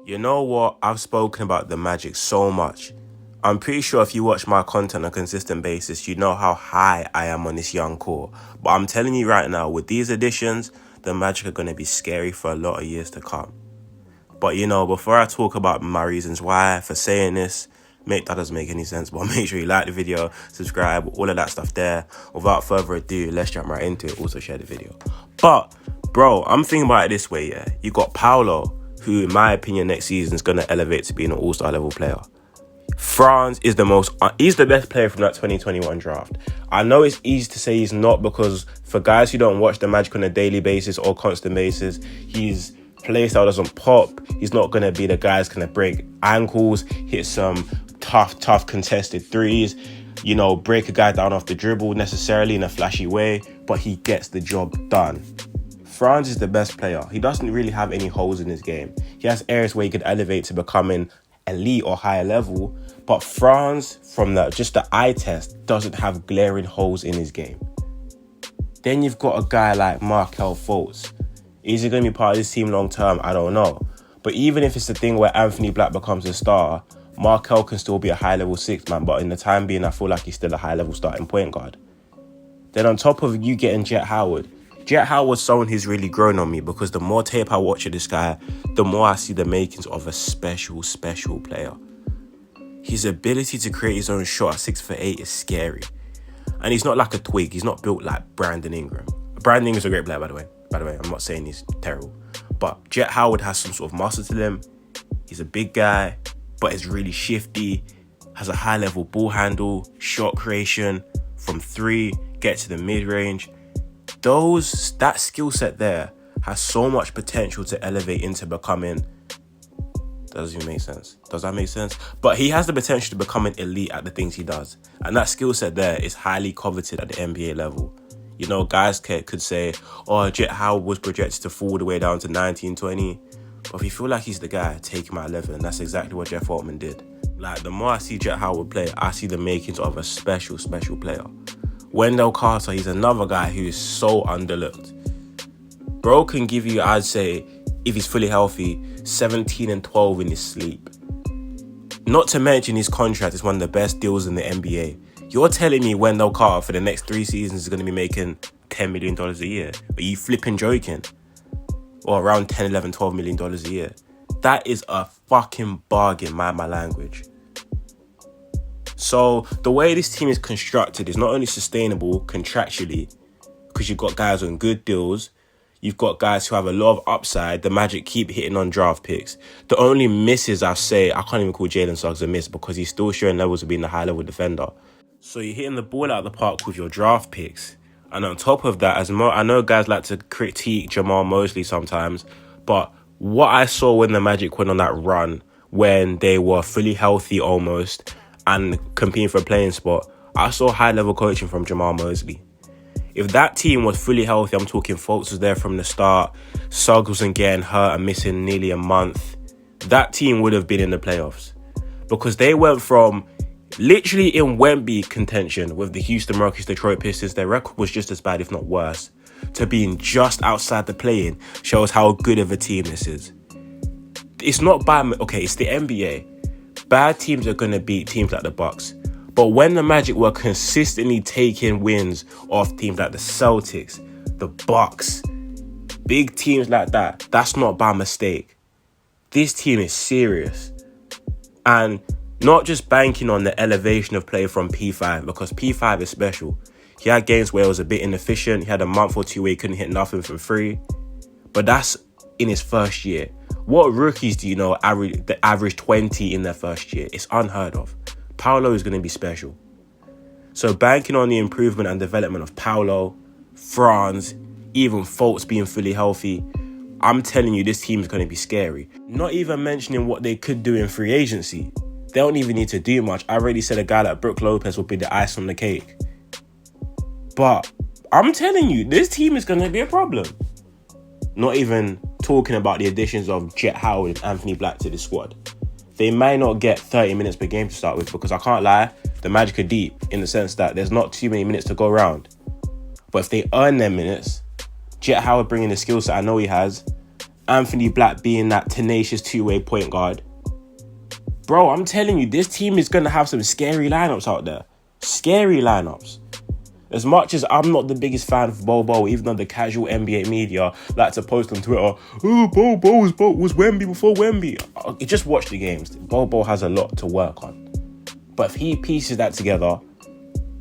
You know what? I've spoken about the Magic so much. I'm pretty sure if you watch my content on a consistent basis, you know how high I am on this young core. But I'm telling you right now, with these additions, the Magic are going to be scary for a lot of years to come. But before I talk about my reasons why for saying this, that doesn't make any sense, but make sure you like the video, subscribe, all of that stuff there. Without further ado, let's jump right into it. Also share the video. But, bro, I'm thinking about it this way, yeah. You got Paolo, who in my opinion next season is going to elevate to being an all-star level player. Franz is he's the best player from that 2021 draft. I know it's easy to say he's not, because for guys who don't watch the Magic on a daily basis or constant basis, his playstyle doesn't pop. He's not going to be the guy that's going to break ankles, hit some tough contested threes, break a guy down off the dribble necessarily in a flashy way, but he gets the job done. Franz is the best player. He doesn't really have any holes in his game. He has areas where he could elevate to becoming elite or higher level, but Franz, from just the eye test, doesn't have glaring holes in his game. Then you've got a guy like Markelle Fultz. Is he going to be part of this team long term? I don't know. But even if it's the thing where Anthony Black becomes a star, Markelle can still be a high-level sixth man, but in the time being, I feel like he's still a high-level starting point guard. Then on top of you getting Jett Howard's someone who's really grown on me, because the more tape I watch of this guy, the more I see the makings of a special player. His ability to create his own shot at 6'8" is scary. And he's not like a twig. He's not built like Brandon Ingram. Brandon Ingram's a great player, by the way. I'm not saying he's terrible. But Jett Howard has some sort of muscle to him. He's a big guy, but is really shifty, has a high-level ball handle, shot creation, from three, get to the mid-range. That skill set there has so much potential to elevate into becoming... Doesn't even make sense. Does that make sense? But he has the potential to become an elite at the things he does. And that skill set there is highly coveted at the NBA level. Guys could say, Jett Howard was projected to fall all the way down to 19, 20. But if you feel like he's the guy, take him at 11. And that's exactly what Jeff Altman did. Like, the more I see Jett Howard play, I see the makings of a special player. Wendell Carter, he's another guy who is so underlooked. Bro can give you, I'd say, if he's fully healthy, 17 and 12 in his sleep. Not to mention his contract is one of the best deals in the NBA. You're telling me Wendell Carter for the next 3 seasons is going to be making $10 million a year? Are you flipping joking? Or around 10, 11, $12 million a year. That is a fucking bargain, mind my language. So the way this team is constructed is not only sustainable contractually, because you've got guys on good deals, you've got guys who have a lot of upside. The Magic keep hitting on draft picks. The only misses I can't even call Jalen Suggs a miss, because he's still showing levels of being a high-level defender. So you're hitting the ball out of the park with your draft picks. And on top of that, I know guys like to critique Jamal Mosley sometimes, but what I saw when the Magic went on that run, when they were fully healthy almost and competing for a playing spot, I saw high-level coaching from Jamal Mosley. If that team was fully healthy, I'm talking Fultz was there from the start, Suggs wasn't getting hurt and missing nearly a month, that team would have been in the playoffs. Because they went from literally in Wemby contention with the Houston Rockets, Detroit Pistons, their record was just as bad, if not worse, to being just outside the play-in. Shows how good of a team this is. It's not bad. Okay, it's the NBA. Bad teams are going to beat teams like the Bucks. But when the Magic were consistently taking wins off teams like the Celtics, the Bucks, big teams like that, that's not by mistake. This team is serious. And not just banking on the elevation of play from P5, because P5 is special. He had games where it was a bit inefficient. He had a month or two where he couldn't hit nothing from free. But that's in his first year. What rookies do you know average 20 in their first year? It's unheard of. Paolo is going to be special. So banking on the improvement and development of Paolo, Franz, even Fultz being fully healthy, I'm telling you, this team is going to be scary. Not even mentioning what they could do in free agency. They don't even need to do much. I already said a guy like Brook Lopez would be the ice on the cake. But I'm telling you, this team is going to be a problem. Not even talking about the additions of Jett Howard and Anthony Black to the squad. They may not get 30 minutes per game to start with, because I can't lie, the Magic are deep in the sense that there's not too many minutes to go around. But if they earn their minutes, Jett Howard bringing the skill set I know he has, Anthony Black being that tenacious two-way point guard. Bro, I'm telling you, this team is going to have some scary lineups out there. Scary lineups. As much as I'm not the biggest fan of Bobo, even though the casual NBA media like to post on Twitter, oh, Bobo was Wemby before Wemby. Just watch the games. Bobo has a lot to work on. But if he pieces that together,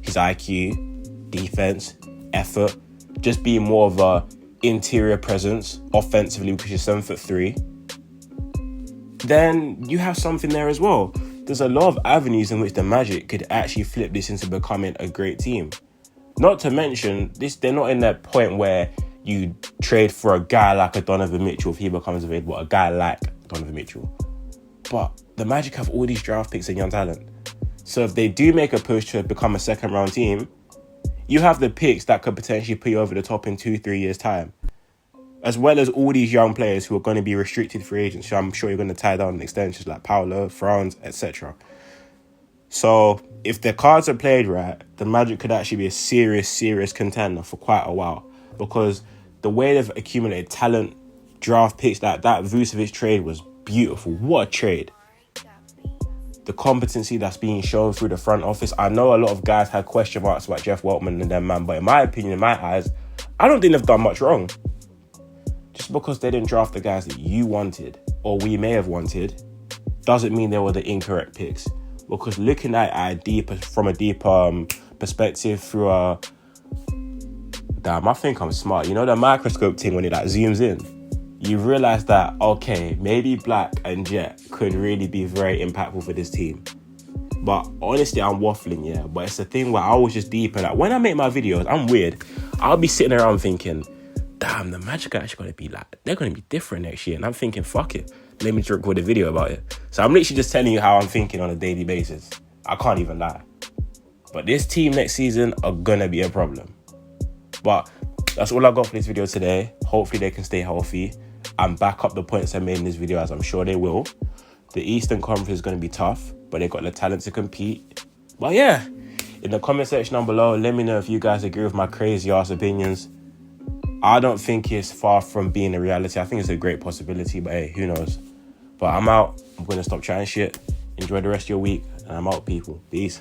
his IQ, defense, effort, just being more of a interior presence offensively because you're 7'3", then you have something there as well. There's a lot of avenues in which the Magic could actually flip this into becoming a great team. Not to mention, they're not in that point where you trade for a guy like a Donovan Mitchell if he becomes available, a guy like Donovan Mitchell. But the Magic have all these draft picks and young talent. So if they do make a push to become a second round team, you have the picks that could potentially put you over the top in 2-3 years' time. As well as all these young players who are going to be restricted free agents. So I'm sure you're going to tie down extensions like Paolo, Franz, etc. So if the cards are played right, the Magic could actually be a serious contender for quite a while. Because the way they've accumulated talent, draft picks, that Vucevic trade was beautiful. What a trade. The competency that's being shown through the front office. I know a lot of guys had question marks about Jeff Weltman and them, man. But in my opinion, in my eyes, I don't think they've done much wrong. Just because they didn't draft the guys that you wanted, or we may have wanted, doesn't mean they were the incorrect picks. Because looking at it from a deeper perspective through a... Damn, I think I'm smart. You know the microscope thing when it like zooms in? You realise that, okay, maybe Black and Jet could really be very impactful for this team. But honestly, I'm waffling, yeah. But it's a thing where I was just deep in that. When I make my videos, I'm weird. I'll be sitting around thinking, damn, the Magic are actually going to be like, they're going to be different next year. And I'm thinking, fuck it. Let me just record a video about it. So I'm literally just telling you how I'm thinking on a daily basis. I can't even lie. But this team next season are going to be a problem. But that's all I got for this video today. Hopefully they can stay healthy and back up the points I made in this video, as I'm sure they will. The Eastern Conference is going to be tough, but they've got the talent to compete. But yeah, in the comment section down below, let me know if you guys agree with my crazy ass opinions. I don't think it's far from being a reality. I think it's a great possibility, but hey, who knows? But I'm out. I'm going to stop chatting shit. Enjoy the rest of your week, and I'm out, people. Peace.